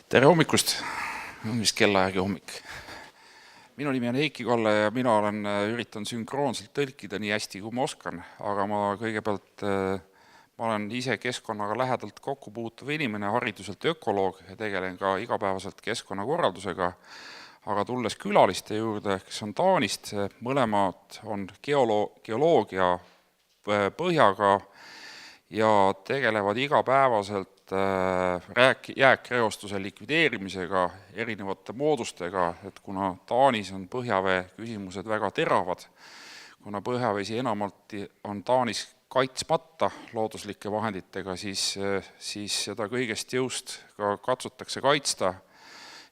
Tere hommikust, vist kellaaegi hommik. Minu nimi on Heiki Kolle ja mina üritan sünkroonselt tõlkida nii hästi, kui ma oskan, aga ma kõigepealt ma olen ise keskkonnaga lähedalt kokku puutuv inimene, hariduselt ökoloog ja tegelen ka igapäevaselt keskkonnakorraldusega, aga tulles külaliste juurde, kes on Taanist, mõlemad on geoloogia põhjaga ja tegelevad igapäevaselt jääkreostuse likvideerimisega erinevate moodustega, et kuna Taanis on põhjavee küsimused väga teravad, kuna põhjavesi enamalt on Taanis kaitsmata looduslike vahenditega, siis seda kõigest jõust ka katsutakse kaitsta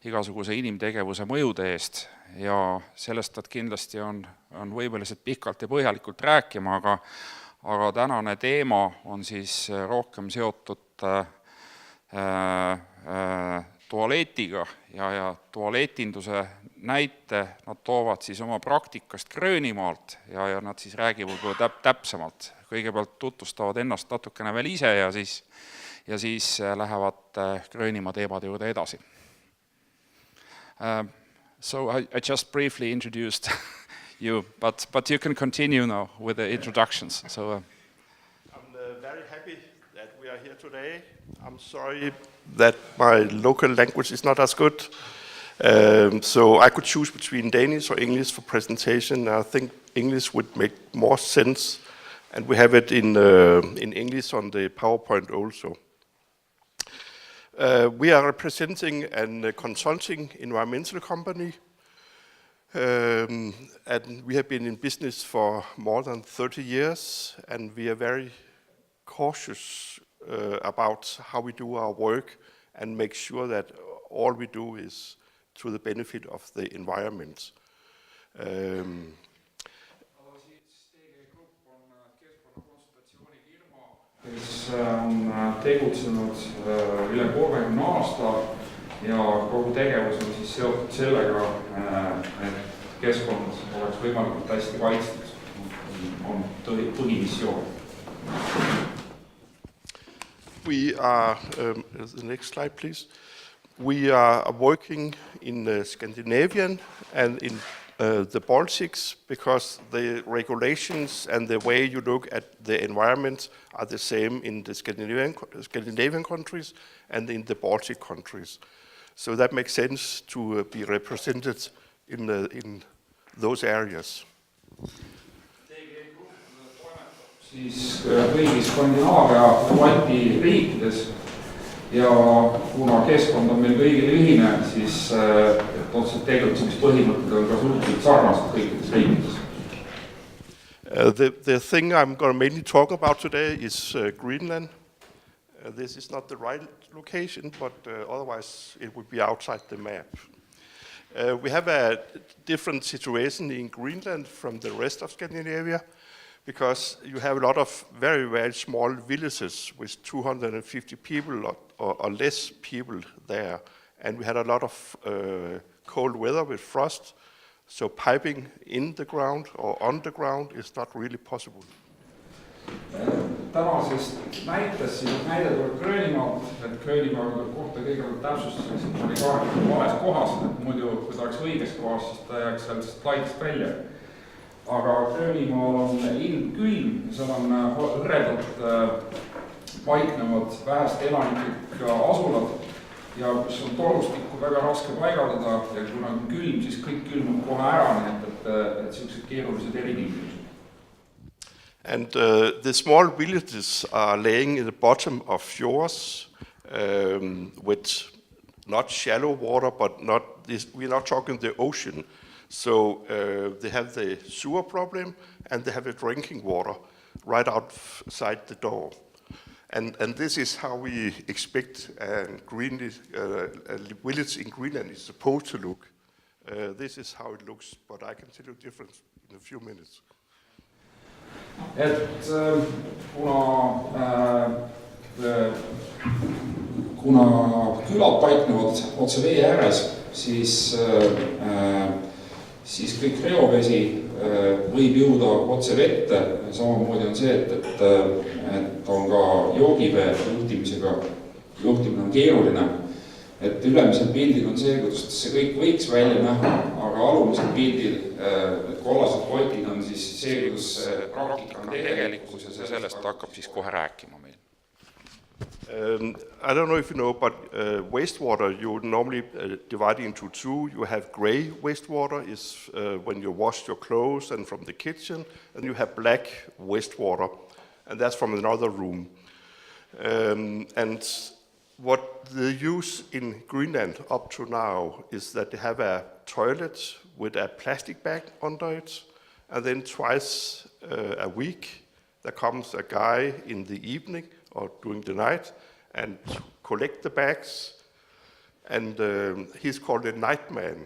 igasuguse inimtegevuse mõjude eest ja sellest nad kindlasti on võimelised pikalt ja põhjalikult rääkima, aga tänane teema on siis rohkem seotud tualetiga ja tualetinduse näite nad toovad siis oma praktikast Gröönimaalt ja nad siis räägivad täpsemalt. Kõigepealt tutvustavad ennast natukene veel ise ja siis lähevad Gröönimaa teemade juurde edasi. So I just briefly introduced you, but you can continue now with the introductions. So I'm very happy that we are here today. I'm sorry that my local language is not as good. So I could choose between Danish or English for presentation. I think English would make more sense. And we have it in English on the PowerPoint also. We are representing a consulting environmental company. And we have been in business for more than 30 years. And we are very cautious about how we do our work and make sure that all we do is to the benefit of the environment. Kes on tegutsenud üle 30 aasta ja kogu tegevus on siis seotud sellega, et keskkond oleks võimalikult hästi kaitstud, on põhimissioon. We are, the next slide please. We are working in Scandinavian and in the Baltics because the regulations and the way you look at the environment are the same in the Scandinavian countries and in the Baltic countries. So that makes sense to be represented in those areas. Siis kõigis Skandinaavia Balti riikides ja kuna keskkond on meil kõigil ühine, siis otseselt tegutsemispõhimõtted on ka suhteliselt sarnased kõikides riikides. The thing I'm going to mainly talk about today is Greenland. This is not the right location, but otherwise it would be outside the map. We have a different situation in Greenland from the rest of Scandinavia, because you have a lot of very, very small villages with 250 people or less people there. And we had a lot of cold weather with frost, so piping in the ground or on the ground is not really possible. Tänasest näites siis näide tuleb Gröönimaalt, et Gröönimaa kohta kõigepealt täpsustuseks, et oli kaardikud vales kohas, et muidu kui ta oleks õiges kohas, siis ta jääks sellest slaidist välja. Aga Gröönimaal on ilm külm ja seal on hõredalt paiknevad vähest elanikega asulad ja kus on torustikku väga raske paigaldada ja kui on külm, siis kõik külmub kohe ära, nii et sellised keerulised eritingimused. And the small villages are laying in the bottom of fjords with not shallow water, but we're not talking the ocean. So they have the sewer problem and they have the drinking water right outside the door. And this is how we expect a village in Greenland is supposed to look. This is how it looks, but I can tell you the difference in a few minutes. Et kuna külad paiknevad otse vee ääres, siis kõik reovesi võib jõuda otse vette. Samamoodi on see, et on ka joogivee juhtimine on keeruline. et ülemisel pildil on see, kuidas see kõik võiks välja näha, aga alumisel pildil need kollased kotid on siis see, kuidas praktika on tegelikkus ja sellest hakkab siis kohe rääkima meil. I don't know if you know, but wastewater you normally divide into two. You have gray wastewater, is when you wash your clothes and from the kitchen, and you have black wastewater, and that's from another room. And what they use in Greenland up to now is that they have a toilet with a plastic bag under it, and then twice a week there comes a guy in the evening or during the night and collect the bags, and he's called a nightman.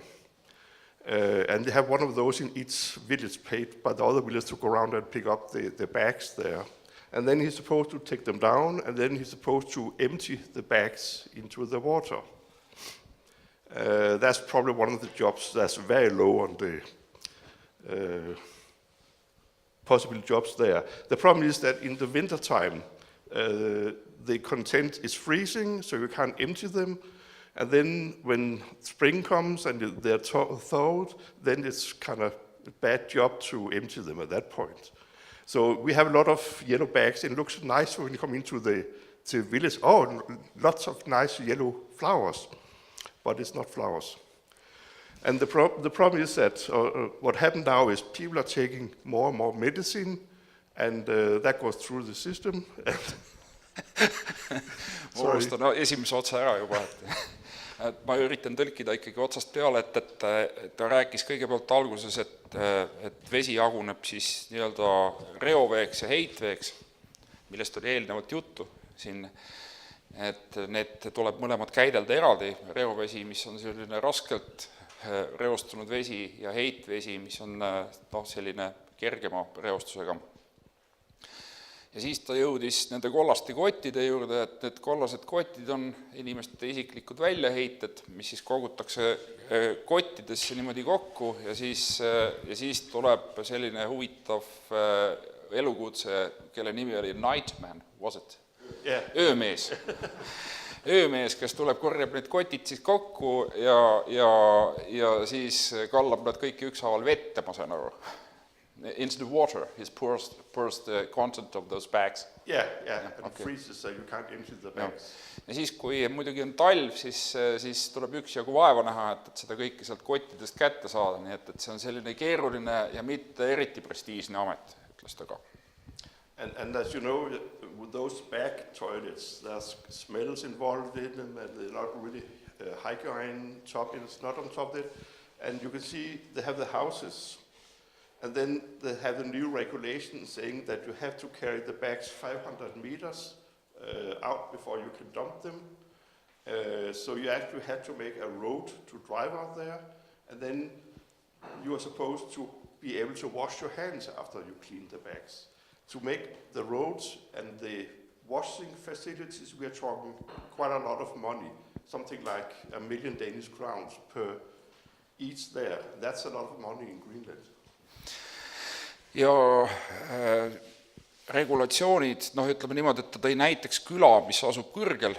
And they have one of those in each village paid by the other village to go around and pick up the bags there. And then he's supposed to take them down, and then he's supposed to empty the bags into the water. That's probably one of the jobs that's very low on the possible jobs there. The problem is that in the wintertime, the content is freezing, so you can't empty them. And then when spring comes and they're thawed, then it's kind of a bad job to empty them at that point. So we have a lot of yellow bags, and it looks nice when you come into the village. Oh, lots of nice yellow flowers, but it's not flowers. And the problem is that what happened now is people are taking more and more medicine, and that goes through the system. Ma unustan esimese otsa ära juba, et ma üritan tõlkida ikkagi otsast peale, et ta rääkis kõigepealt alguses, et vesi jaguneb siis nii-öelda reoveeks ja heitveeks, millest oli eelnevalt juttu siin, et need tuleb mõlemad käidelda eraldi, reovesi, mis on selline raskelt reostunud vesi, ja heitvesi, mis on selline kergema reostusega. Ja siis ta jõudis nende kollaste kottide juurde, et need kollased kotid on inimeste isiklikud väljaheited, mis siis kogutakse kottidesse niimoodi kokku, ja siis tuleb selline huvitav elukutse, kelle nimi oli Nightman, was it? Yeah. Öömees. Öömees, kes tuleb, korjab need kotid siis kokku ja siis kallab nad kõik ükshaaval vette, ma sain aru. Into the water, he pours the content of those bags. Yeah, and okay. It freezes, so you can't empty the bags. Ja siis, kui muidugi on talv, siis tuleb üksjagu vaeva näha, et seda kõike sealt kottidest kätte saada, nii et see on selline keeruline ja mitte eriti prestiižne amet, ütles ta ka. And as you know, with those bag toilets, there's smells involved in them, and they're not really hygiene top, it's not on top of it. And you can see they have the houses. And then they have a new regulation saying that you have to carry the bags 500 meters out before you can dump them. So you actually have to make a road to drive out there, and then you are supposed to be able to wash your hands after you clean the bags. To make the roads and the washing facilities, we are talking quite a lot of money, something like 1 million Danish crowns per each there. That's a lot of money in Greenland. Ja regulatsioonid, ütleme niimoodi, et ta tõi näiteks küla, mis asub kõrgel,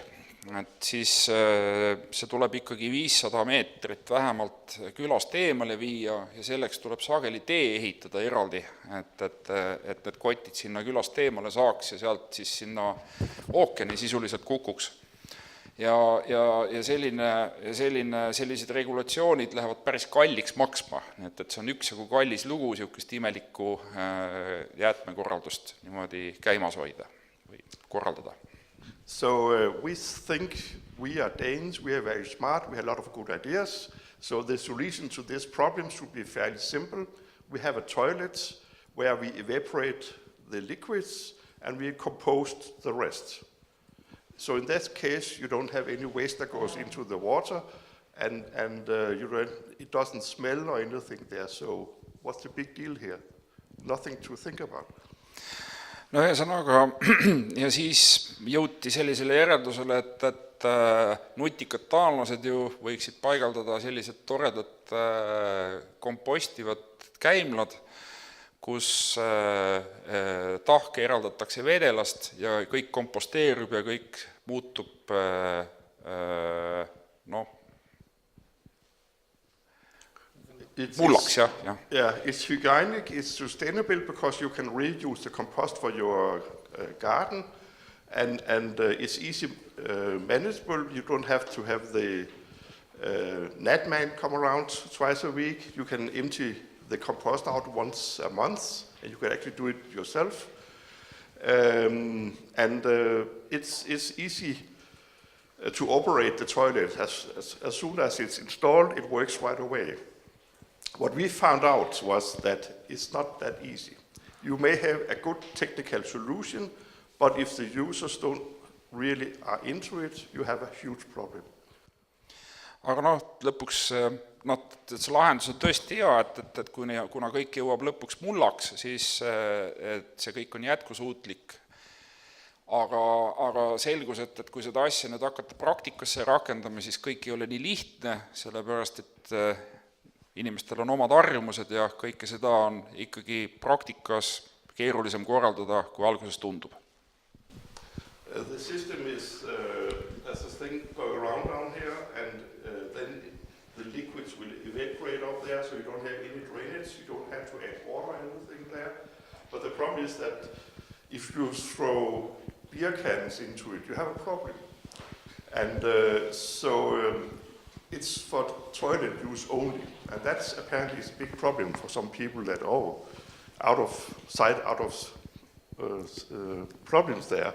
et siis see tuleb ikkagi 500 meetrit vähemalt külast eemale viia, ja selleks tuleb sageli tee ehitada eraldi, et need kotid sinna külast eemale saaks ja sealt siis sinna ookeani sisuliselt kukuks. Ja sellised regulatsioonid lähevad päris kalliks maksma, et see on üksjagu kallis lugu siukest imelikku jäätmekorraldust niimoodi käimas hoida või korraldada. So we think we are Danes, we are very smart, we have a lot of good ideas. So the solution to this problem should be fairly simple. We have a toilet where we evaporate the liquids and we compost the rest. So in that case, you don't have any waste that goes into the water, and it doesn't smell or anything there. So what's the big deal here? Nothing to think about. No ühesõnaga, ja siis jõuti sellisele järeldusele, et nutikad taanlased ju võiksid paigaldada sellised toredad kompostivad käimlad, kus tahke eraldatakse vedelast ja kõik komposteerub ja kõik muutub mullaks, jah. Yeah, it's hygienic, it's sustainable because you can reuse the compost for your garden, and it's easy manageable. You don't have to have the Natman come around twice a week. You can empty the compost out once a month, and you can actually do it yourself. It's easy to operate the toilet. As soon as it's installed, it works right away. What we found out was that it's not that easy. You may have a good technical solution, but if the users don't really are into it, you have a huge problem. Aga lõpuks see lahendus on tõesti hea, et kuna kõik jõuab lõpuks mullaks, siis et see kõik on jätkusuutlik. Aga selgus, et kui seda asja nüüd hakata praktikasse rakendama, siis kõik ei ole nii lihtne, sellepärast et inimestel on omad harjumused ja kõike seda on ikkagi praktikas keerulisem korraldada, kui alguses tundub. The system is, there's a thing going around down here, and then the liquids will evaporate up there, so you don't have any drainage, you don't have to add water or anything there. But the problem is that if you throw beer cans into it, you have a problem. And it's for toilet use only, and that's apparently a big problem for some people that, out of sight, out of problems there.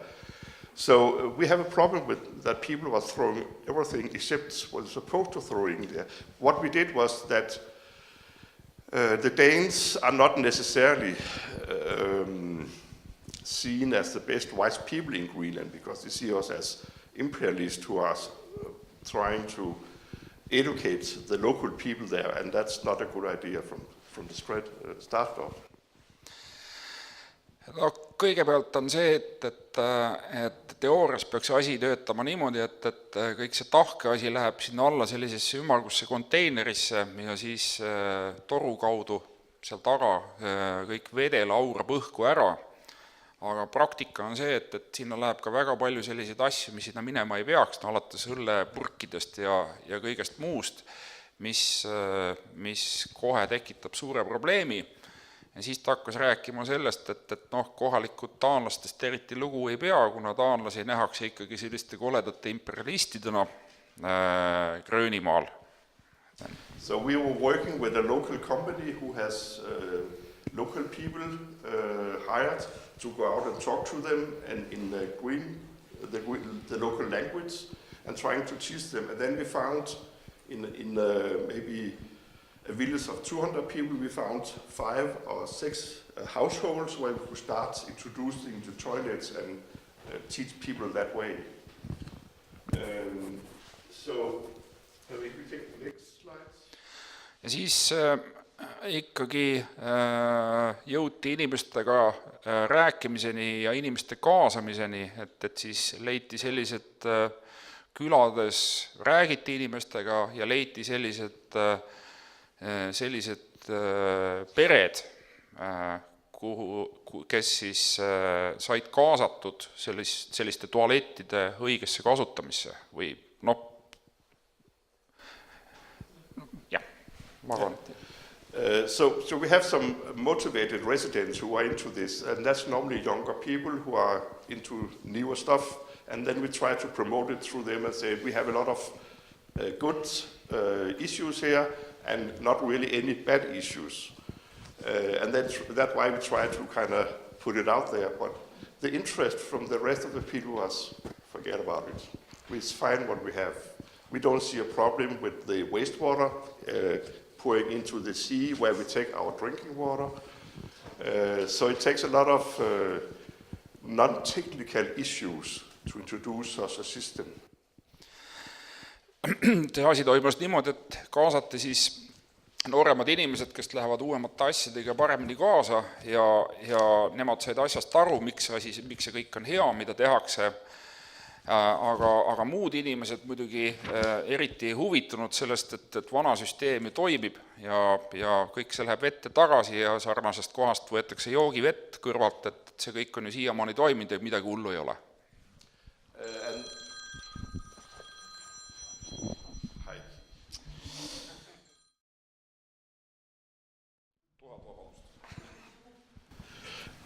So we have a problem with that people were throwing everything except what they're supposed to throw in there. What we did was that the Danes are not necessarily seen as the best wise people in Greenland because they see us as imperialists who are trying to educate the local people there, and that's not a good idea from the start off. Kõigepealt on see, et teoorias peaks asi töötama niimoodi, et kõik see tahke asi läheb sinna alla sellisesse ümmargusse konteinerisse ja siis toru kaudu seal taga kõik vedel aurab õhku ära. Aga praktika on see, et sinna läheb ka väga palju selliseid asju, mis sinna minema ei peaks, alates õllepurkidest ja kõigest muust, mis kohe tekitab suure probleemi. Ja siis ta hakkas rääkima sellest, et kohalikud taanlastest eriti lugu ei pea, kuna taanlasi nähakse ikkagi selliste koledate imperialistidena Gröönimaal. So we were working with a local company who has local people hired to go out and talk to them and in the local language and trying to teach them. And then we found in maybe a village of 200 people, we found 5 or 6 households where we could start introducing the toilets and teach people that way. So, we take the next slides. Ja siis ikkagi jõuti inimestega rääkimiseni ja inimeste kaasamiseni, et siis leiti sellised külades, räägiti inimestega ja leiti sellised pered, kes siis said kaasatud selliste tualettide õigesse kasutamisse või jah, ma arvan. So we have some motivated residents who are into this, and that's normally younger people who are into newer stuff, and then we try to promote it through them and say we have a lot of good issues here, and not really any bad issues. And that's why we try to kind of put it out there. But the interest from the rest of the people was, forget about it. It's fine what we have. We don't see a problem with the wastewater pouring into the sea where we take our drinking water. So it takes a lot of non-technical issues to introduce such a system. See asi toimus niimoodi, et kaasati siis nooremad inimesed, kes lähevad uuemate asjadega paremini kaasa ja nemad said asjast aru, miks see kõik on hea, mida tehakse. Aga muud inimesed muidugi eriti huvitunud sellest, et vana süsteem toimib ja kõik see läheb vette tagasi ja sarnasest kohast võetakse joogivett kõrvalt, et see kõik on ju siiamaani toiminud ja midagi hullu ei ole.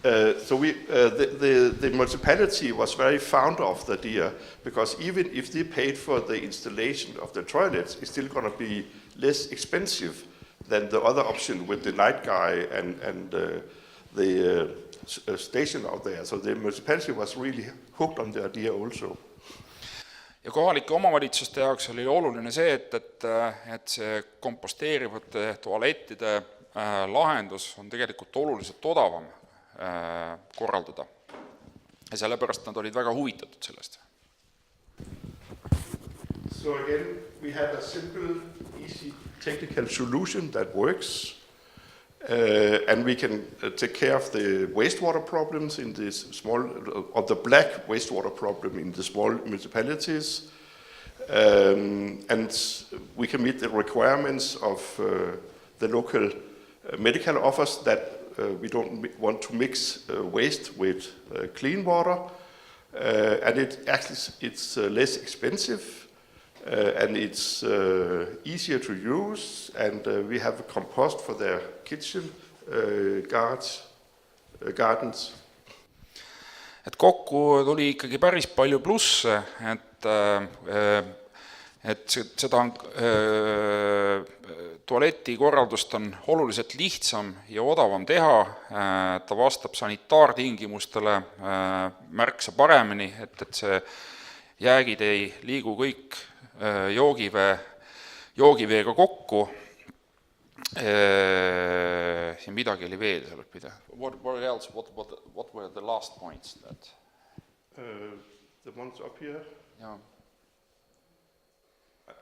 The municipality was very fond of the idea, because even if they paid for the installation of the toilets, it's still going to be less expensive than the other option with the night guy and the station out there. So the municipality was really hooked on the idea also. Ja kohalike omavalitsuste jaoks oli oluline see, et see komposteerivate tualettide lahendus on tegelikult oluliselt odavam korraldada. Ja sellepärast nad olid väga huvitatud sellest. So again, we have a simple, easy technical solution that works. And we can take care of the wastewater problems in this small, or the black wastewater problem in the small municipalities. And we can meet the requirements of the local medical office that we don't want to mix waste with clean water. And it's less expensive. And it's easier to use, and we have a compost for their kitchen gardens. Et kokku tuli ikkagi päris palju plusse, et seda tualeti korraldust on oluliselt lihtsam ja odavam teha, ta vastab sanitaartingimustele märksa paremini, et see jäägid ei liigu kõik joogiveega kokku. Siin midagi oli veel seal õppida. What else? What were the last points? The ones up here? Yeah.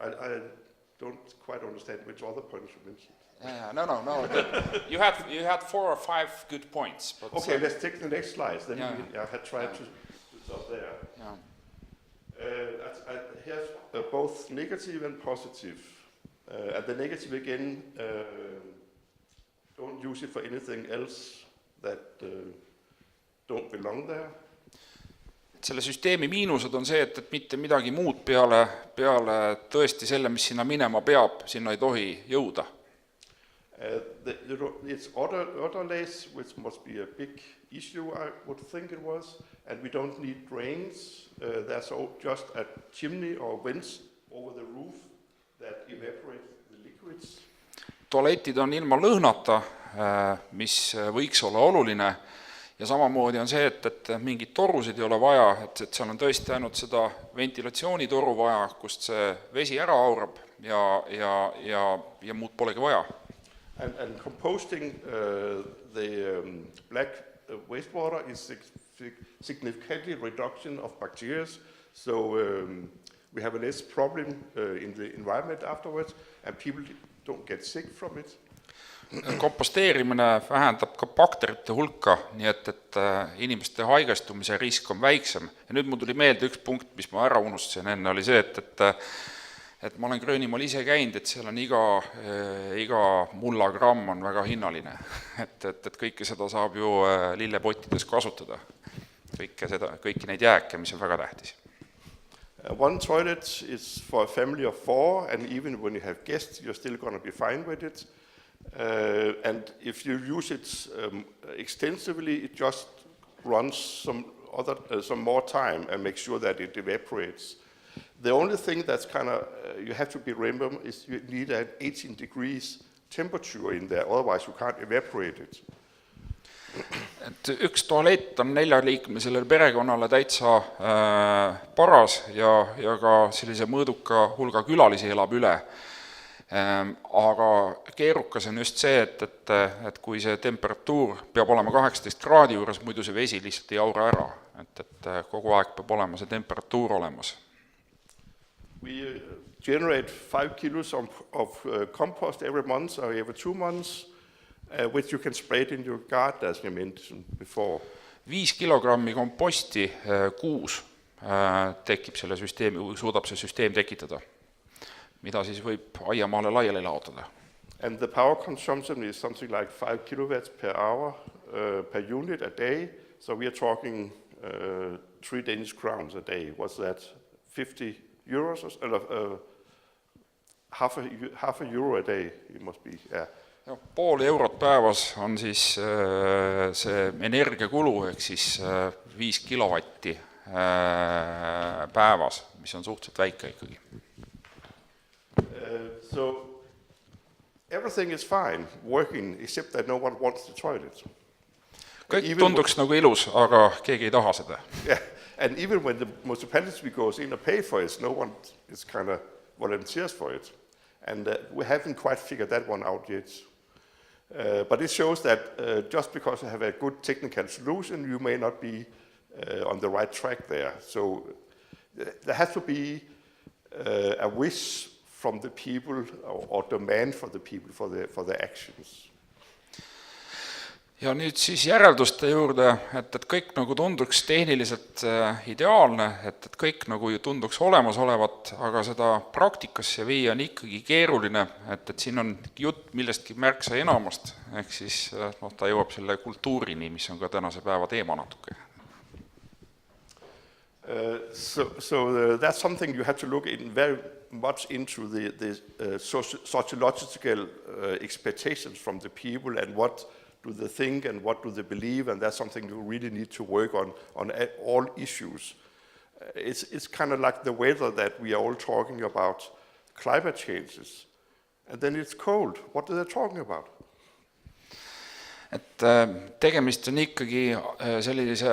I don't quite understand which other points you mentioned. Yeah, no. You had 4 or 5 good points. But okay, let's take the next slide. Then yeah. I had tried to stop there. Yeah. Here's both negative and positive. And the negative again, don't use it for anything else that don't belong there. Selle süsteemi miinused on see, et mitte midagi muud peale tõesti selle, mis sinna minema peab, sinna ei tohi jõuda. It's odorless, which must be a big issue, I would think it was, and we don't need drains. There's just a chimney or vents over the roof that evaporate the liquids. Tualetid on ilma lõhnata, mis võiks olla oluline, ja samamoodi on see, et mingid torusid ei ole vaja, et seal on tõesti ainult seda ventilatsioonitoru vaja, kust see vesi ära aurab ja muud polegi vaja. And composting the black wastewater is significantly reduction of bacteria, so we have a less problem in the environment afterwards, and people don't get sick from it. Komposteerimine vähendab ka bakterite hulka, nii et inimeste haigestumise risk on väiksem. Ja nüüd mul tuli meelde üks punkt, mis ma ära unustasin enne, oli see, et ma olen Gröönimaal ise käinud, et seal on iga mullagramm on väga hinnaline. Et kõike seda saab ju lillepottides kasutada. Kõiki neid jääke, mis on väga tähtis. One toilet is for a family of 4, and even when you have guests, you're still going to be fine with it. And if you use it extensively, it just runs some more time and make sure that it evaporates. The only thing that's you have to be remember is you need an 18 degrees temperature in there, otherwise you can't evaporate it. Et üks tualett on 4-liikmelisele perekonnale täitsa paras ja ka sellise mõõduka hulga külalisi elab üle. Aga keerukas on just see, et kui see temperatuur peab olema 18 kraadi juures, muidu see vesi lihtsalt ei aura ära, et kogu aeg peab olema see temperatuur olemas. We generate 5 kilos of compost every month or every 2 months, which you can spread in your garden, as you mentioned before. 5 kilogrammi komposti kuus tekib selle süsteemi, suudab see süsteem tekitada, mida siis võib aiamaale laiali laotada. And the power consumption is something like 5 kilowatts per hour per unit a day. So we are talking 3 Danish crowns a day. What's that? 50 euros? Half a euro a day, it must be. Yeah. pool eurot päevas on siis see energiakulu, ehk siis 5 kilovatti päevas, mis on suhteliselt väike ikkagi. So everything is fine working, except that no one wants the toilet. Kõik tunduks nagu ilus, aga keegi ei taha seda. Yeah, and even when the municipality goes in and pay for it, no one is kind of volunteers for it. And we haven't quite figured that one out yet. But it shows that just because you have a good technical solution, you may not be on the right track there. So there has to be a wish from the people or demand for the people for their actions. Ja nüüd siis järelduste juurde, et kõik nagu tunduks tehniliselt ideaalne, et kõik nagu ju tunduks olemasolevat, aga seda praktikasse viia on ikkagi keeruline, et siin on jutt millestki märksa enamast, ehk siis ta jõuab selle kultuurini, mis on ka tänase päeva teema natuke. So that's something you have to look in very much into the sociological expectations from the people and what do they think and what do they believe, and that's something you really need to work on all issues. It's kind of like the weather that we are all talking about, climate changes, and then it's cold. What are they talking about? Et tegemist on ikkagi sellise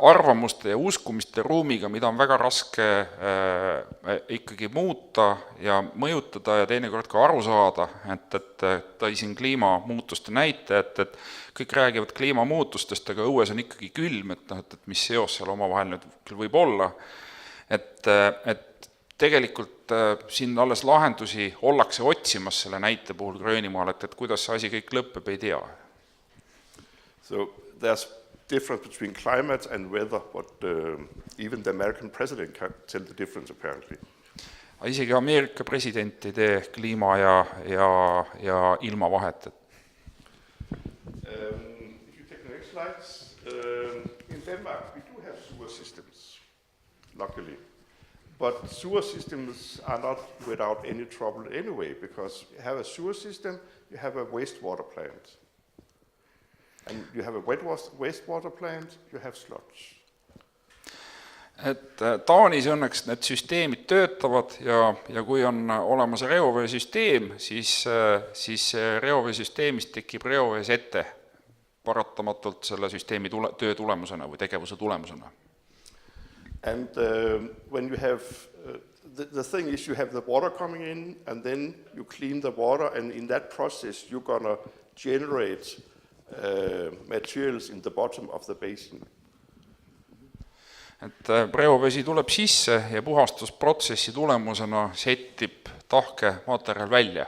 arvamuste ja uskumiste ruumiga, mida on väga raske ikkagi muuta ja mõjutada ja teinekord ka aru saada, et tõisin kliimamuutuste näite, et kõik räägivad kliimamuutustest, aga õues on ikkagi külm, et mis seos seal omavahel nüüd küll võib olla, et tegelikult siin alles lahendusi ollakse otsimas selle näite puhul Gröönimaal, et kuidas see asi kõik lõppeb, ei tea. So there's difference between climate and weather, but even the American president can tell the difference apparently. Isegi Ameerika president ei tee kliima ja ilma vahet. If you take the next slides, in Denmark we do have sewer systems, luckily. But sewer systems are not without any trouble anyway, because you have a sewer system, you have a wastewater plant. And you have a wastewater plant, you have sludge. Et Taanis õnneks need süsteemid töötavad ja kui on olemas reoveesüsteem, siis reoveesüsteemist tekib reovees ette paratamatult selle süsteemi töö tulemusena või tegevuse tulemusena. And when you have, the thing is you have the water coming in and then you clean the water, and in that process you're going to generate materials in the bottom of the basin. Et reovesi tuleb sisse ja puhastusprotsessi tulemusena settib tahke materjal välja.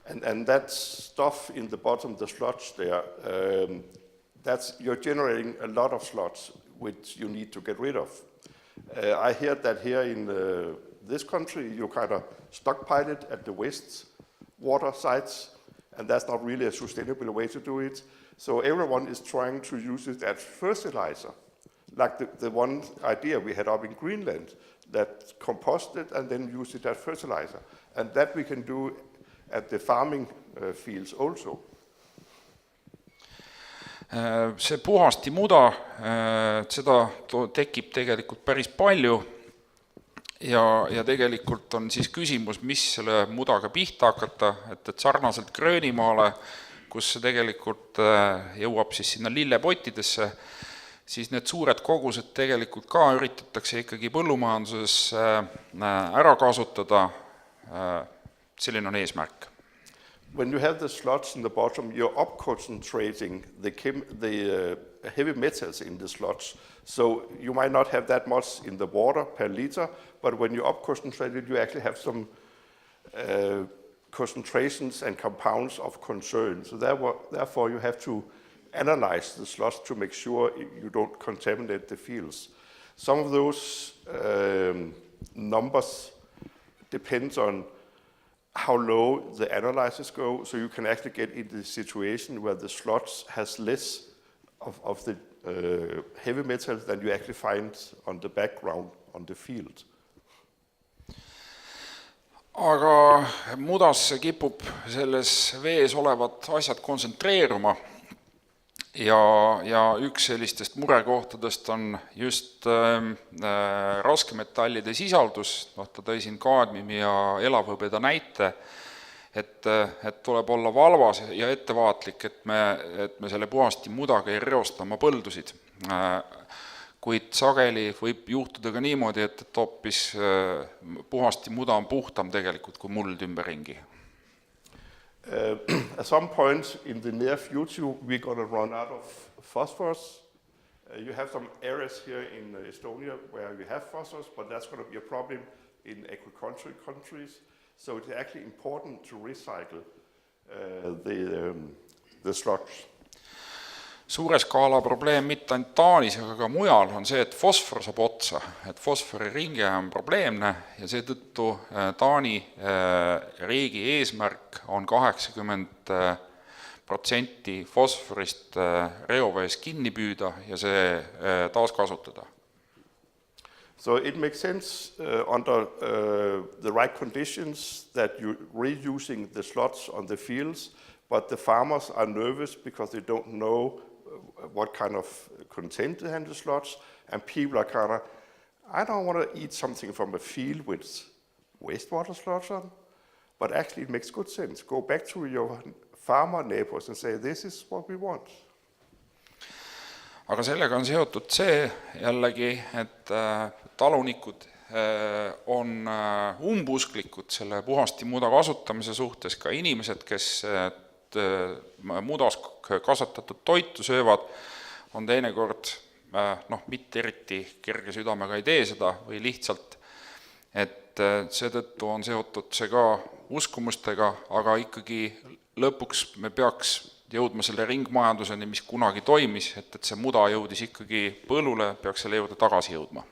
And that stuff in the bottom, the sludge there, you're generating a lot of sludge which you need to get rid of. I heard that here in this country you kind of stockpile it at the waste water sites, and that's not really a sustainable way to do it. So everyone is trying to use it as fertilizer, like the one idea we had up in Greenland, that compost it and then use it as fertilizer. And that we can do at the farming fields also. See puhasti muda, seda tekib tegelikult päris palju ja tegelikult on siis küsimus, mis selle mudaga pihta hakata, et sarnaselt Gröönimaale, kus see tegelikult jõuab siis sinna lillepottidesse, siis need suured kogused tegelikult ka üritatakse ikkagi põllumajanduses ära kasutada, selline on eesmärk. When you have the sludge in the bottom, you're up-concentrating the heavy metals in the sludge. So you might not have that much in the water per liter, but when you up-concentrate it, you actually have some concentrations and compounds of concern. So therefore you have to analyze the sludge to make sure you don't contaminate the fields. Some of those numbers depends on how low the analyzers go, so you can actually get into the situation where the sludge has less of the heavy metals than you actually find on the background on the field. aga mudasse kipub selles vees olevad asjad kontsentreeruma ja üks sellistest murekohtadest on just raskemetallide sisaldus, ta tõi siin kaadmiumi ja elavhõbeda näite, et tuleb olla valvas ja ettevaatlik, et me selle puhasti mudaga ei reosta oma põldusid. Kuid sageli võib juhtuda ka niimoodi, et hoopis puhasti muda on puhtam tegelikult kui muld ümberringi. At some point in the near future, we're going to run out of phosphorus. You have some areas here in Estonia where we have phosphorus, but that's going to be a problem in agricultural countries. So it's actually important to recycle the sludge. Suure skaala probleem mitte ainult Taanis, aga ka mujal on see, et fosfor saab otsa, et fosfori ringe on probleemne ja seetõttu Taani riigi eesmärk on 80% fosforist reovees kinni püüda ja see taaskasutada. So it makes sense under the right conditions that you're reusing the sludge on the fields, but the farmers are nervous because they don't know what kind of content they have in the sludge, and people are kind of, I don't want to eat something from a field with wastewater sludge on, but actually it makes good sense. Go back to your farmer neighbors and say, this is what we want. Aga sellega on seotud see jällegi, et talunikud on umbusklikud selle puhasti muda kasutamise suhtes, ka inimesed, kes mudas kasvatatud toitu söövad, on teinekord mitte eriti kerge südamega ei tee seda või lihtsalt, et seetõttu on seotud see ka uskumustega, aga ikkagi lõpuks me peaks jõudma selle ringmajanduseni, mis kunagi toimis, et see muda jõudis ikkagi põllule, peaks selle juurde tagasi jõudma.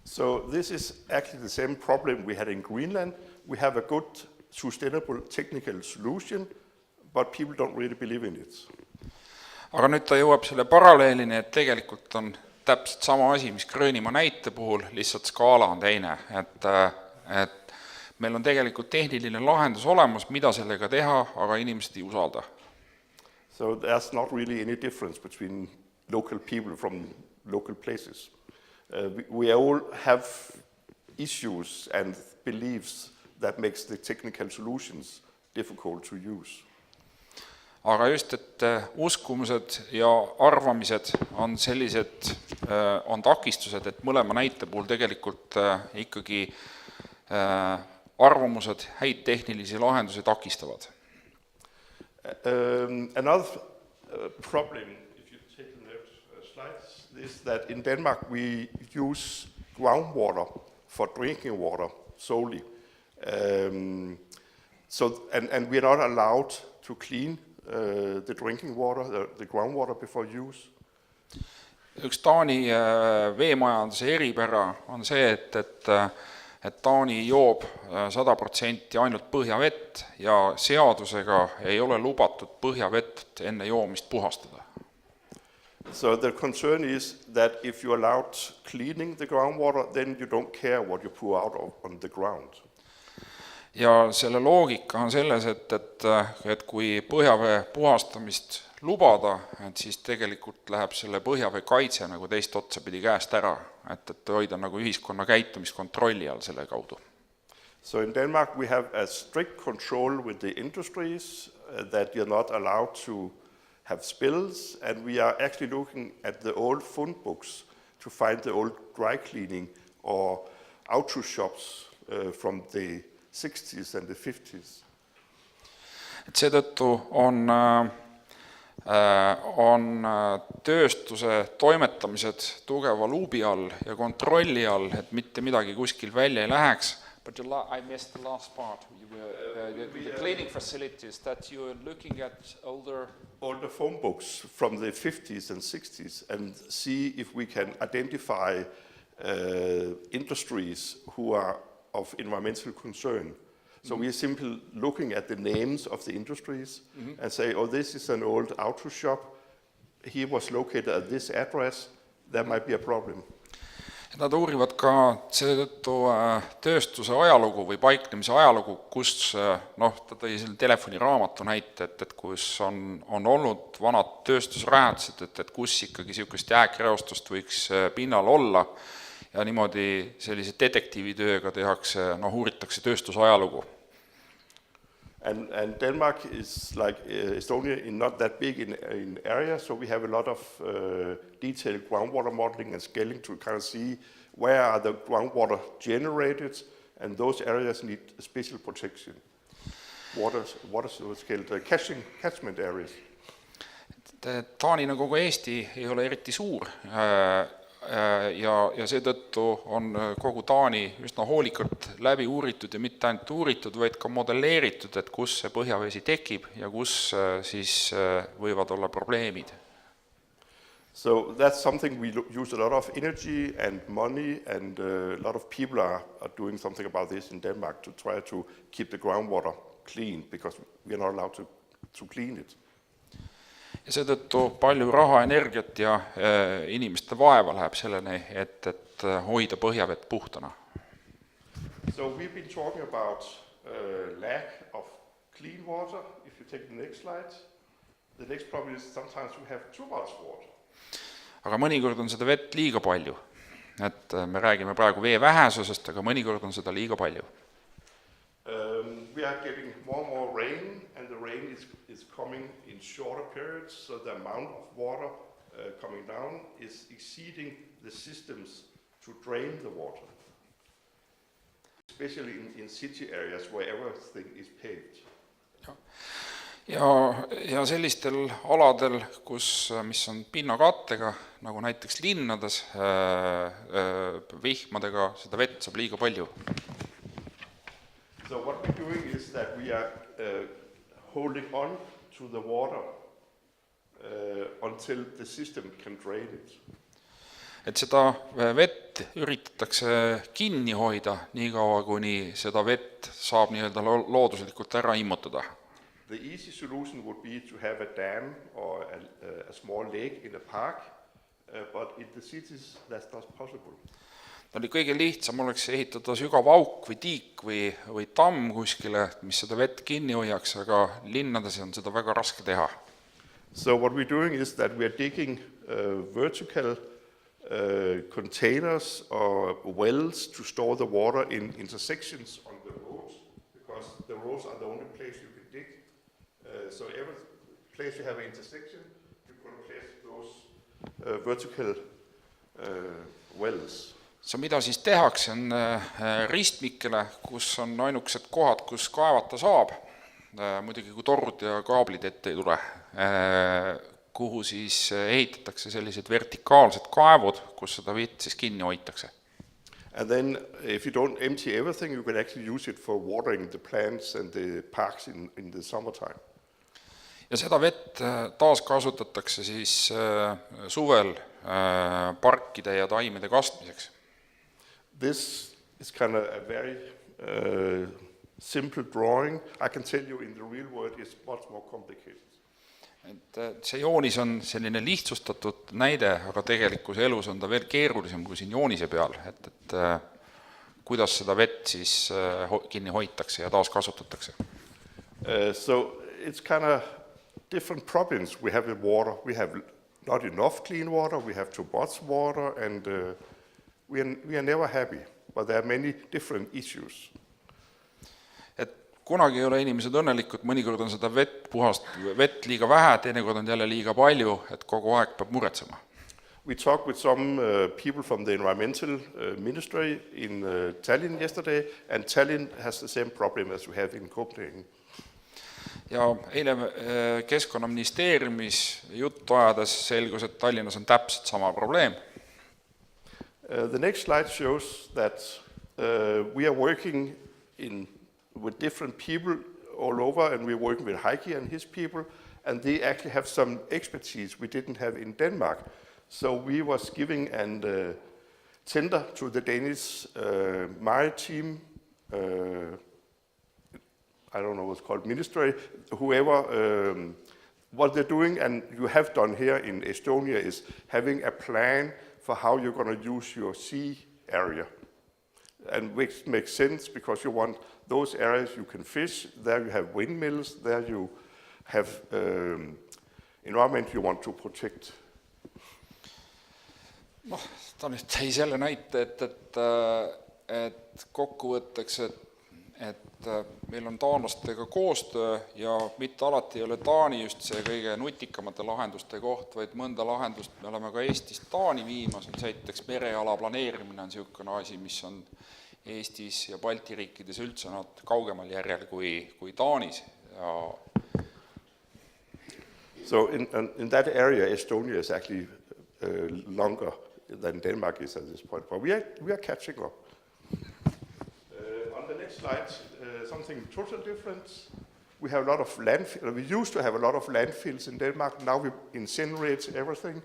So this is actually the same problem we had in Greenland. We have a good sustainable technical solution, but people don't really believe in it. Aga nüüd ta jõuab selle paralleelini, et tegelikult on täpselt sama asi, mis Gröönimaa näite puhul, lihtsalt skaala on teine. Et meil on tegelikult tehniline lahendus olemas, mida sellega teha, aga inimesed ei usalda. So there's not really any difference between local people from local places. We all have issues and beliefs that makes the technical solutions difficult to use. Aga just, et uskumused ja arvamised on sellised, on takistused, et mõlema näite puhul tegelikult ikkagi arvamused häid tehnilisi lahendusi takistavad. Another problem, if you take the next slides, is that in Denmark we use groundwater for drinking water solely. And we are not allowed to clean the drinking water, the groundwater before use. Üks Taani veemajanduse eripära on see, et Taani joob 100% ainult põhjavett ja seadusega ei ole lubatud põhjavett enne joomist puhastada. So the concern is that if you allowed cleaning the groundwater, then you don't care what you pour out on the ground. Ja selle loogika on selles, et kui põhjavee puhastamist lubada, et siis tegelikult läheb selle põhjavee kaitse nagu teist otsapidi käest ära, et hoida nagu ühiskonna käitumiskontrolli all selle kaudu. So in Denmark we have a strict control with the industries that you're not allowed to have spills, and we are actually looking at the old phone books to find the old dry cleaning or auto shops from the 60s and the 50s. Et seetõttu on tööstuse toimetamised tugeva luubi all ja kontrolli all, et mitte midagi kuskil välja ei läheks. But I missed the last part. The cleaning facilities that you're looking at older phone books from the 50s and 60s and see if we can identify industries who are of environmental concern. So we are simply looking at the names of the industries and say, oh, this is an old auto shop. He was located at this address. There might be a problem. Nad uurivad ka seetõttu tööstuse ajalugu või paiknemise ajalugu, kus ta tõi selle telefoniraamatu näite, et kus on olnud vanad tööstusrajandused, et kus ikkagi niisugust jääkreostust võiks pinnal olla ja niimoodi sellise detektiivitööga uuritakse tööstuse ajalugu. And Denmark is like Estonia, not that big in area, so we have a lot of detailed groundwater modeling and scaling to kind of see where are the groundwater generated, and those areas need special protection. Water scale, catchment areas. Taani nagu kogu Eesti ei ole eriti suur ja seetõttu on kogu Taani üsna hoolikalt läbi uuritud ja mitte ainult uuritud, vaid ka modelleeritud, et kus see põhjavesi tekib ja kus siis võivad olla probleemid. So that's something we use a lot of energy and money, and a lot of people are doing something about this in Denmark to try to keep the groundwater clean, because we are not allowed to clean it. Ja seetõttu palju raha, energiat ja inimeste vaeva läheb selleni, et hoida põhjavett puhtana. So we've been talking about lack of clean water. If you take the next slide, the next problem is sometimes we have too much water. Aga mõnikord on seda vett liiga palju. Et me räägime praegu vee vähesusest, aga mõnikord on seda liiga palju. We are getting more rain, and the rain is coming in shorter periods, so the amount of water coming down is exceeding the systems to drain the water, especially in city areas where everything is paved. Ja sellistel aladel, mis on pinnakattega, nagu näiteks linnades, vihmadega, seda vett saab liiga palju. So what we're doing is that we are holding on to the water until the system can drain it. Et seda vett üritatakse kinni hoida nii kaua, kuni seda vett saab nii-öelda looduslikult ära immutada. The easy solution would be to have a dam or a small lake in a park, but in the cities that's not possible. Kõige lihtsam oleks ehitada sügav auk või tiik või tamm kuskile, mis seda vett kinni hoiaks, aga linnades on seda väga raske teha. So what we're doing is that we are digging vertical containers or wells to store the water in intersections on the roads, because the roads are the only place you can dig. So every place you have an intersection, you can place those vertical wells. So mida siis tehakse, on ristmikele, kus on ainukesed kohad, kus kaevata saab, muidugi kui torud ja kaablid ette ei tule, kuhu siis ehitatakse sellised vertikaalsed kaevud, kus seda vett siis kinni hoitakse. And then if you don't empty everything, you can actually use it for watering the plants and the parks in the summertime. Ja seda vett taas kasutatakse siis suvel parkide ja taimede kastmiseks. This is kind of a very simple drawing. I can tell you in the real world it's much more complicated. Et see joonis on selline lihtsustatud näide, aga tegelikus elus on ta veel keerulisem kui siin joonise peal, et kuidas seda vett siis kinni hoitakse ja taas kasutatakse. So it's kind of different problems. We have the water, we have not enough clean water, we have too much water, and we are never happy, but there are many different issues. Et kunagi ei ole inimesed õnnelikud, mõnikord on seda vett liiga vähe, teinekord on jälle liiga palju, et kogu aeg peab muretsema. We talked with some people from the environmental ministry in Tallinn yesterday, and Tallinn has the same problem as we have in Copenhagen. Ja eile Keskkonnaministeeriumis juttu ajades selgus, et Tallinnas on täpselt sama probleem. The next slide shows that we are working with different people all over, and we're working with Heikki and his people, and they actually have some expertise we didn't have in Denmark. So we was giving a tender to the Danish maritime, I don't know what's called, ministry, whoever, what they're doing, and you have done here in Estonia is having a plan for how you're going to use your sea area. And which makes sense because you want those areas you can fish, there you have windmills, there you have environment you want to protect. Ta nüüd tõi selle näite, et kokkuvõtteks, et meil on taanlastega koostöö ja mitte alati ei ole Taani just see kõige nutikamate lahenduste koht, vaid mõnda lahendust me oleme ka Eestist Taani viimas, näiteks mereala planeerimine on niisugune asi, mis on Eestis ja Balti riikides üldse kaugemal järjel kui Taanis. So in that area, Estonia is actually longer than Denmark is at this point, but we are catching up. On the next slide, something totally different. We have a lot of landfills. We used to have a lot of landfills in Denmark. Now we incinerate everything.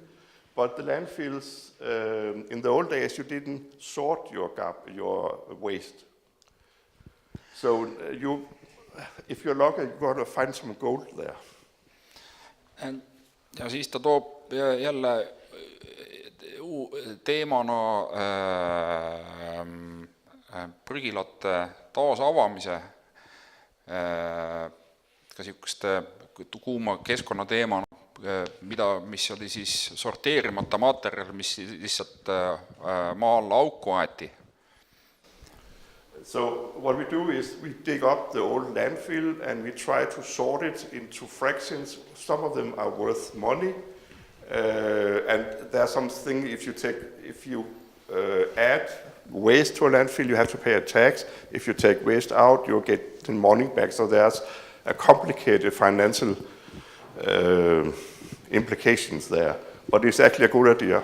But the landfills, in the old days, you didn't sort your waste. So if you're lucky, you're going to find some gold there. Ja siis ta toob jälle teemana prügilate taasavamise, ka niisuguste kuuma keskkonnateemana, mis oli siis sorteerimata materjal, mis lihtsalt maa alla auku aeti. So what we do is we dig up the old landfill and we try to sort it into fractions. Some of them are worth money, and there's something if you add waste to a landfill, you have to pay a tax. If you take waste out, you get the money back. So there's a complicated financial implications there, but it's actually a good idea.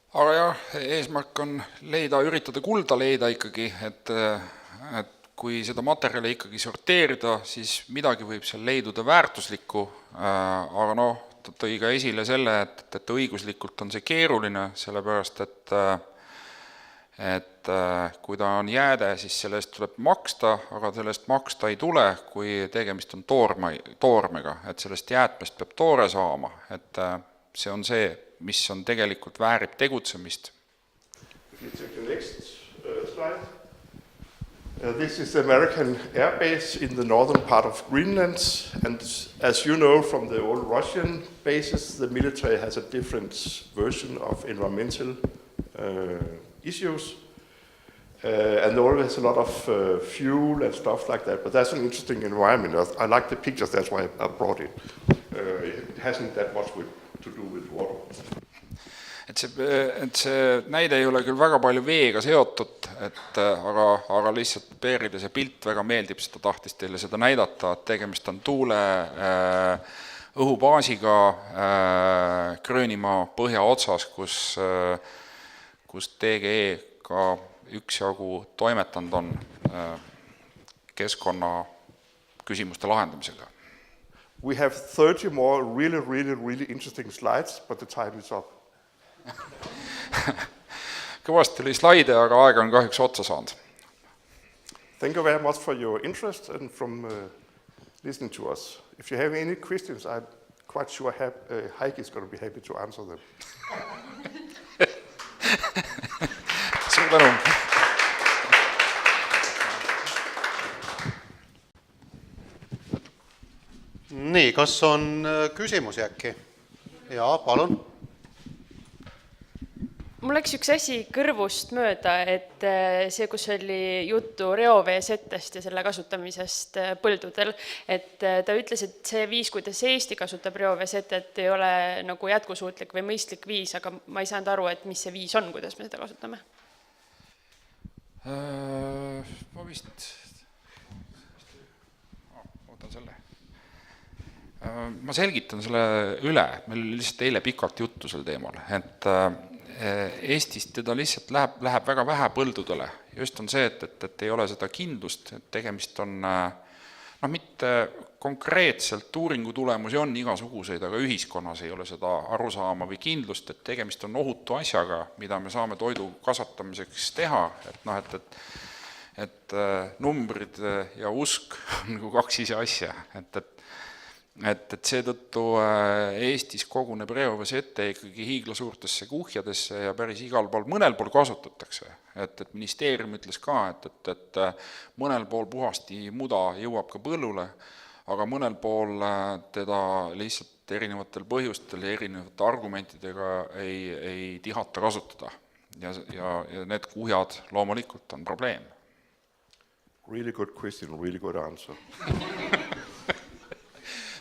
Aga jah, eesmärk on üritada kulda leida ikkagi, et kui seda materjali ikkagi sorteerida, siis midagi võib seal leiduda väärtuslikku, aga ta tõi ka esile selle, et õiguslikult on see keeruline, sellepärast, et kui ta on jääde, siis sellest tuleb maksta, aga sellest maksta ei tule, kui tegemist on toormega, et sellest jäätmest peab toore saama, et see on see, mis on tegelikult väärib tegutsemist. If you take the next slide. This is the American air base in the northern part of Greenland, and as you know from the old Russian bases, the military has a different version of environmental issues, and there always a lot of fuel and stuff like that, but that's an interesting environment. I like the pictures, that's why I brought it. It hasn't that much to do with water. Et see näide ei ole küll väga palju veega seotud, aga lihtsalt Peerile see pilt väga meeldib, sest ta tahtis teile seda näidata, et tegemist on tuule õhubaasiga Gröönimaa põhjaotsas, kus TGE ka üksjagu toimetanud on keskkonna küsimuste lahendamisega. We have 30 more really interesting slides, but the time is up. Kõvasti oli slaide, aga aega on kahjuks otsa saanud. Thank you very much for your interest and from listening to us. If you have any questions, I'm quite sure Heike is going to be happy to answer them. Suur tänu! Nii, kas on küsimusi äkki? Jaa, palun. Mul läks üks asi kõrvust mööda, et see, kus oli juttu reoveesettest ja selle kasutamisest põldudel, et ta ütles, et see viis, kuidas Eesti kasutab reoveesetet, ei ole nagu jätkusuutlik või mõistlik viis, aga ma ei saanud aru, et mis see viis on, kuidas me seda kasutame. Ma vist... Ootan selle. Ma selgitan selle üle, meil lihtsalt eile pikalt juttu sel teemal, et Eestist teda lihtsalt läheb väga vähe põldudele. Just on see, et ei ole seda kindlust, et tegemist on, mitte konkreetselt uuringu tulemusi on igasuguseid, aga ühiskonnas ei ole seda arusaama või kindlust, et tegemist on ohutu asjaga, mida me saame toidu kasvatamiseks teha, et numbrid ja usk on nagu kaks ise asja, et seetõttu Eestis koguneb reovesete ikkagi hiiglasuurtesse kuhjadesse ja päris igal pool, mõnel pool kasutatakse. Et ministeerium ütles ka, et mõnel pool puhasti muda jõuab ka põllule, aga mõnel pool teda lihtsalt erinevatel põhjustel ja erinevate argumentidega ei tihata kasutada. Ja need kuhjad loomulikult on probleem. Really good question, really good answer.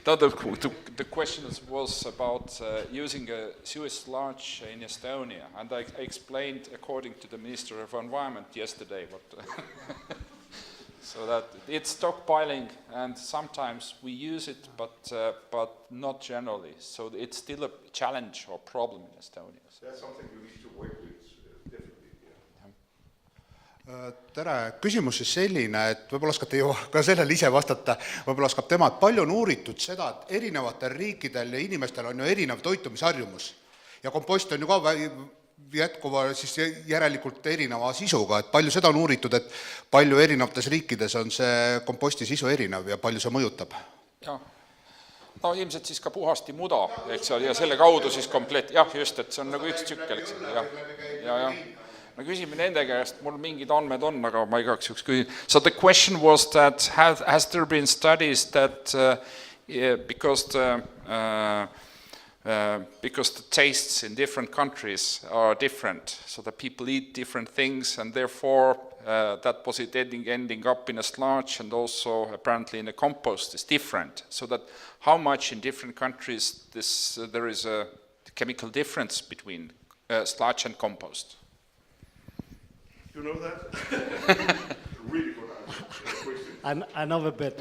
The question was about using a sewage sludge in Estonia, and I explained according to the Minister of Environment yesterday, so that it's stockpiling, and sometimes we use it, but not generally. So it's still a challenge or problem in Estonia. That's something you need to work with, definitely. Tere, küsimus siis selline, et võib-olla oskate ju ka sellele ise vastata, võib-olla oskab tema, et palju on uuritud seda, et erinevatel riikidel ja inimestel on ju erinev toitumisharjumus ja kompost on ju ka jätkuva siis järelikult erineva sisuga, et palju seda on uuritud, et palju erinevates riikides on see komposti sisu erinev ja palju see mõjutab? Jah. No ilmselt siis ka puhasti muda, eks ole, ja selle kaudu siis jah, just, et see on nagu üks tsükkel, eks ole, ja. Me küsime nende käest, mul mingid andmed on, aga ma igaks juhuks küsin. So the question was that has there been studies that because the tastes in different countries are different, so that people eat different things, and therefore that was it ending up in a sludge, and also apparently in a compost is different. So that how much in different countries there is a chemical difference between sludge and compost? You know that? Really good answer. I know a bit.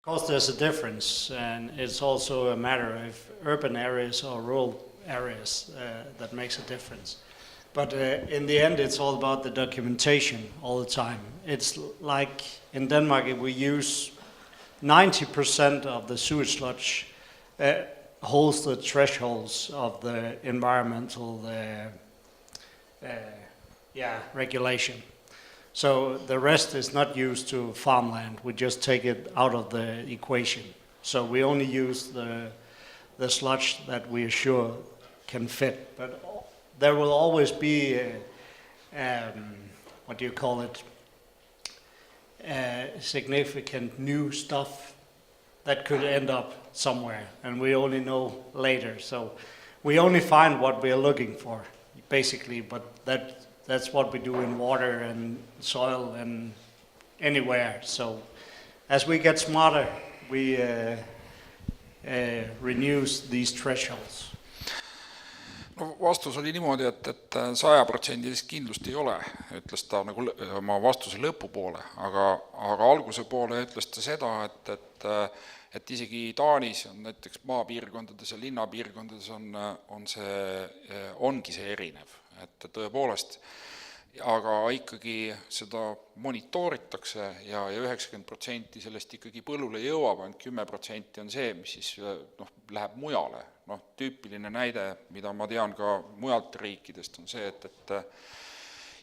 Of course, there's a difference, and it's also a matter of urban areas or rural areas that makes a difference. But in the end, it's all about the documentation all the time. It's like in Denmark, we use 90% of the sewage sludge holds the thresholds of the environmental regulation. So the rest is not used to farmland. We just take it out of the equation. So we only use the sludge that we are sure can fit. But there will always be, significant new stuff that could end up somewhere, and we only know later. So we only find what we are looking for, basically, but that's what we do in water and soil and anywhere. So as we get smarter, we renews these thresholds. No, vastus oli niimoodi, et 100% kindlust ei ole, ütles ta nagu oma vastuse lõpupoole, aga alguse poole ütles ta seda, et isegi Taanis on näiteks maapiirkondades ja linnapiirkondades ongi see erinev, et tõepoolest, aga ikkagi seda monitooritakse ja 90% sellest ikkagi põllule jõuab, ainult 10% on see, mis siis läheb mujale. Tüüpiline näide, mida ma tean ka mujalt riikidest, on see,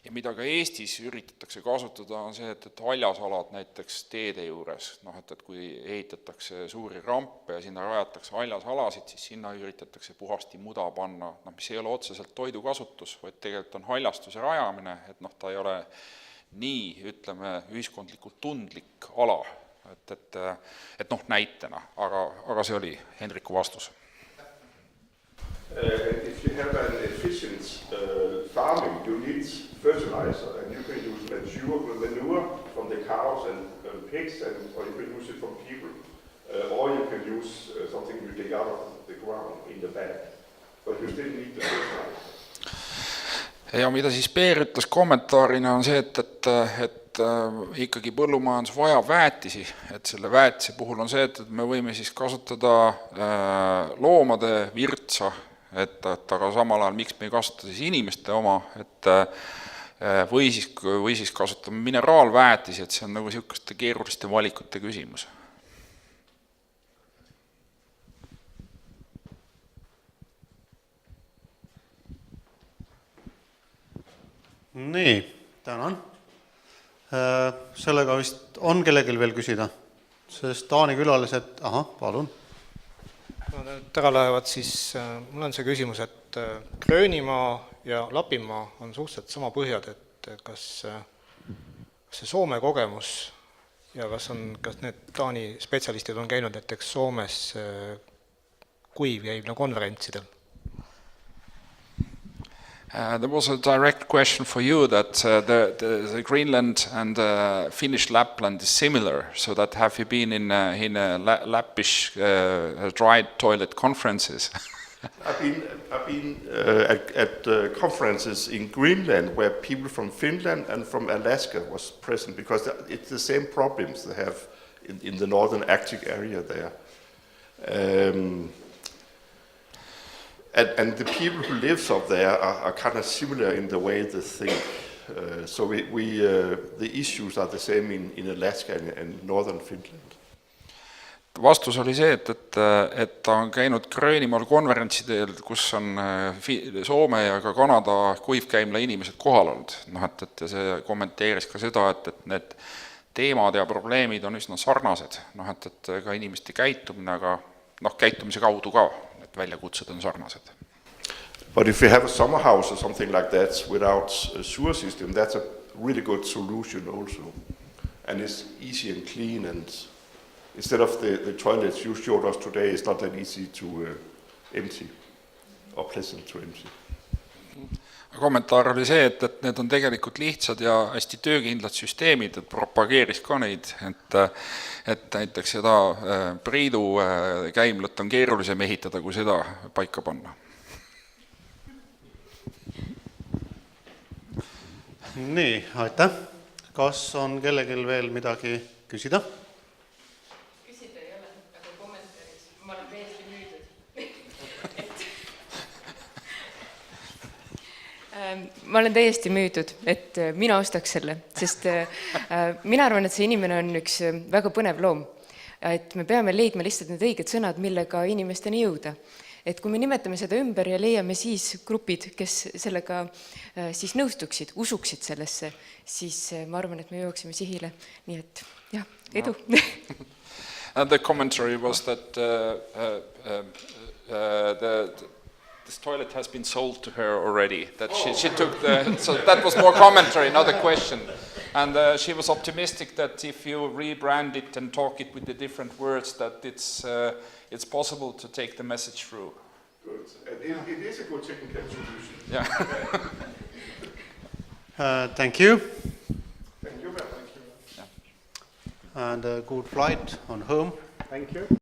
ja mida ka Eestis üritatakse kasutada, on see, et haljasalad näiteks teede juures, et kui ehitatakse suuri rampe ja sinna rajatakse haljasalasid, siis sinna üritatakse puhasti muda panna, mis ei ole otseselt toidukasutus, vaid tegelikult on haljastuse rajamine, et ta ei ole nii, ütleme, ühiskondlikult tundlik ala, et näitena, aga see oli Henriku vastus. If you have an efficient farming, you need fertilizer, and you can use manure from the cows and pigs, or you can use it from people, or you can use something you dig out of the ground in the bag, but you still need the fertilizer. Ja mida siis Peer ütles kommentaarina on see, et ikkagi põllumajandus vajab väetisi, et selle väetise puhul on see, et me võime siis kasutada loomade virtsa, aga samal ajal miks me ei kasuta siis inimeste oma, või siis kasutame mineraalväetisi, et see on nagu niisuguste keeruliste valikute küsimus. Nii, tänan. Sellega vist on kellelgi veel küsida? sest Taani külalised, palun. No, nüüd ära lähevad, siis mul on see küsimus, et Gröönimaa ja Lapimaa on suhteliselt sama põhjad, et kas see Soome kogemus ja kas need Taani spetsialistid on käinud näiteks Soomes kuivkäimla konverentsidel? There was a direct question for you that the Greenland and Finnish Lapland is similar. So that have you been in Lappish dry toilet conferences? I've been at conferences in Greenland where people from Finland and from Alaska was present because it's the same problems they have in the northern Arctic area there. And the people who live up there are kind of similar in the way they think. So the issues are the same in Alaska and northern Finland. Vastus oli see, et ta on käinud Gröönimaal konverentsidel, kus on Soome ja ka Kanada kuivkäimla inimesed kohal olnud. Et see kommenteeris ka seda, et need teemad ja probleemid on üsna sarnased. Et ka inimeste käitumine, aga käitumise kaudu ka, et väljakutsed on sarnased. But if you have a summer house or something like that without a sewer system, that's a really good solution also. And it's easy and clean, and instead of the toilets you showed us today, it's not that easy to empty or pleasant to empty. Kommentaar oli see, et need on tegelikult lihtsad ja hästi töökindlad süsteemid, et propageeris ka neid, et näiteks seda Priidu käimlat on keerulisem ehitada, kui seda paika panna. Nii, aitäh. Kas on kellelgi veel midagi küsida? Küsida ei ole, aga kommentaaris ma olen täiesti müüdud. Ma olen täiesti müüdud, et mina ostaks selle, sest mina arvan, et see inimene on üks väga põnev loom. Et me peame leidma lihtsalt need õiged sõnad, millega inimesteni jõuda. Et kui me nimetame seda ümber ja leiame siis grupid, kes sellega siis nõustuksid, usuksid sellesse, siis ma arvan, et me jõuaksime sihile. Nii et jah, edu. And the commentary was that this toilet has been sold to her already. That she took so that was more commentary, not a question. And she was optimistic that if you rebrand it and talk it with the different words, that it's possible to take the message through. Good. It is a good technical solution. Yeah. Thank you. Thank you very much. And a good flight on home. Thank you.